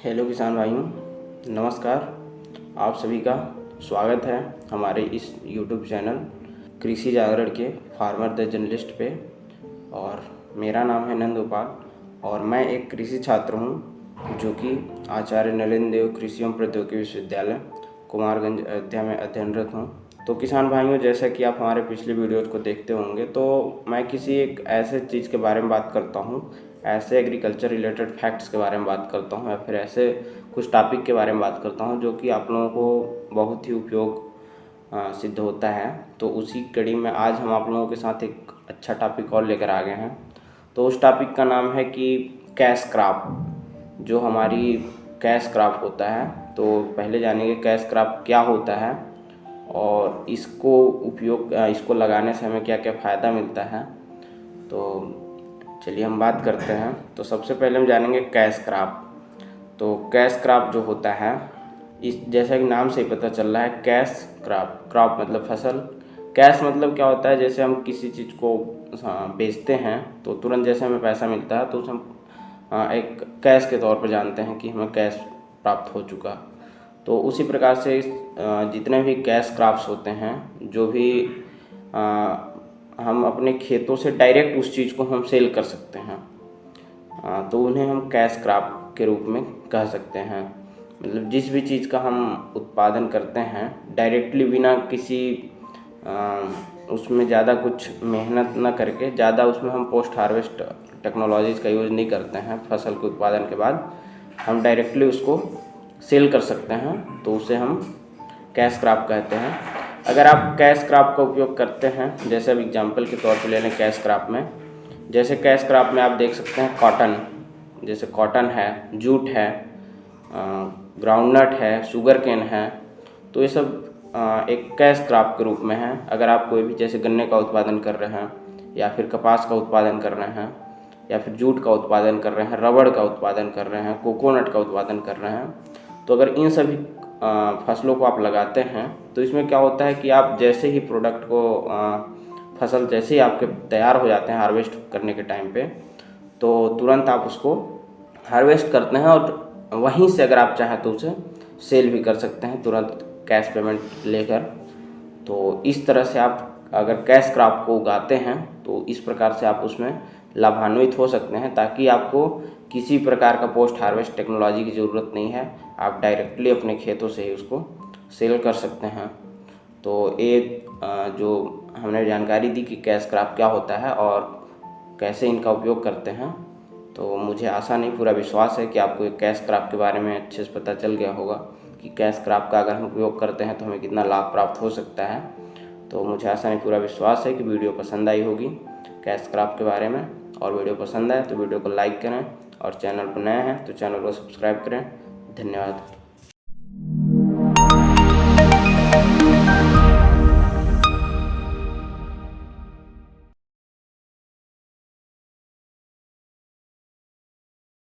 Hello किसान भाइयों, नमस्कार। आप सभी का स्वागत है हमारे इस यूट्यूब चैनल कृषि जागरण के फार्मर द जर्नलिस्ट पे। और मेरा नाम है नंद गोपाल और मैं एक कृषि छात्र हूँ जो कि आचार्य नरेंद्र देव कृषि एवं प्रौद्योगिकी विश्वविद्यालय कुमारगंज अयोध्या में अध्ययनरत हूँ। तो किसान भाइयों, जैसा कि आप हमारे पिछले वीडियोज़ को देखते होंगे, तो मैं किसी एक ऐसे चीज़ के बारे में बात करता हूँ, ऐसे एग्रीकल्चर रिलेटेड फैक्ट्स के बारे में बात करता हूँ या फिर ऐसे कुछ टॉपिक के बारे में बात करता हूँ जो कि आप लोगों को बहुत ही उपयोग सिद्ध होता है। तो उसी कड़ी में आज हम आप लोगों के साथ एक अच्छा टॉपिक और लेकर आ गए हैं। तो उस टॉपिक का नाम है कि कैश क्रॉप, जो हमारी कैश क्रॉप होता है। तो पहले जानेंगे कैश क्रॉप क्या होता है और इसको लगाने से हमें क्या क्या फ़ायदा मिलता है। तो चलिए हम बात करते हैं। तो सबसे पहले हम जानेंगे कैश क्रॉप। तो कैश क्रॉप जो होता है, इस जैसा कि नाम से ही पता चल रहा है, कैश क्रॉप, क्रॉप मतलब फसल, कैश मतलब क्या होता है, जैसे हम किसी चीज़ को बेचते हैं तो तुरंत जैसे हमें पैसा मिलता है तो उसे हम एक कैश के तौर पर जानते हैं कि हमें कैश प्राप्त हो चुका। तो उसी प्रकार से जितने भी कैश क्रॉप्स होते हैं, जो भी हम अपने खेतों से डायरेक्ट उस चीज़ को हम सेल कर सकते हैं, तो उन्हें हम कैश क्रॉप के रूप में कह सकते हैं। मतलब जिस भी चीज़ का हम उत्पादन करते हैं डायरेक्टली, बिना किसी उसमें ज़्यादा कुछ मेहनत न करके, ज़्यादा उसमें हम पोस्ट हार्वेस्ट टेक्नोलॉजीज़ का यूज़ नहीं करते हैं, फसल के उत्पादन के बाद हम डायरेक्टली उसको सेल कर सकते हैं, तो उसे हम कैश क्रॉप कहते हैं। अगर आप कैश क्रॉप का उपयोग करते हैं, जैसे अब एग्जांपल के तौर पे ले लें कैश क्रॉप में, जैसे कैश क्रॉप में आप देख सकते हैं कॉटन, जैसे कॉटन है, जूट है, ग्राउंडनट है, शुगर केन है, तो ये सब एक कैश क्रॉप के रूप में है। अगर आप कोई भी जैसे गन्ने का उत्पादन कर रहे हैं या फिर कपास का उत्पादन कर रहे हैं या फिर जूट का उत्पादन कर रहे हैं, रबड़ का उत्पादन कर रहे हैं, कोकोनट का उत्पादन कर रहे हैं, तो अगर इन सभी फसलों को आप लगाते हैं तो इसमें क्या होता है कि आप जैसे ही प्रोडक्ट को फसल जैसे ही आपके तैयार हो जाते हैं हार्वेस्ट करने के टाइम पे, तो तुरंत आप उसको हार्वेस्ट करते हैं और वहीं से अगर आप चाहें तो उसे सेल भी कर सकते हैं तुरंत कैश पेमेंट लेकर। तो इस तरह से आप अगर कैश क्रॉप को उगाते हैं तो इस प्रकार से आप उसमें लाभान्वित हो सकते हैं, ताकि आपको किसी प्रकार का पोस्ट हार्वेस्ट टेक्नोलॉजी की ज़रूरत नहीं है, आप डायरेक्टली अपने खेतों से ही उसको सेल कर सकते हैं। तो एक जो हमने जानकारी दी कि कैश क्रॉप क्या होता है और कैसे इनका उपयोग करते हैं, तो मुझे आशा नहीं पूरा विश्वास है कि आपको एक कैश क्रॉप के बारे में अच्छे से पता चल गया होगा कि कैश क्रॉप का अगर हम उपयोग करते हैं तो हमें कितना लाभ प्राप्त हो सकता है। तो मुझे आशा नहीं पूरा विश्वास है कि वीडियो पसंद आई होगी कैश क्रॉप के बारे में, और वीडियो पसंद आए तो वीडियो को लाइक करें और चैनल पर नए हैं तो चैनल को सब्सक्राइब करें। धन्यवाद।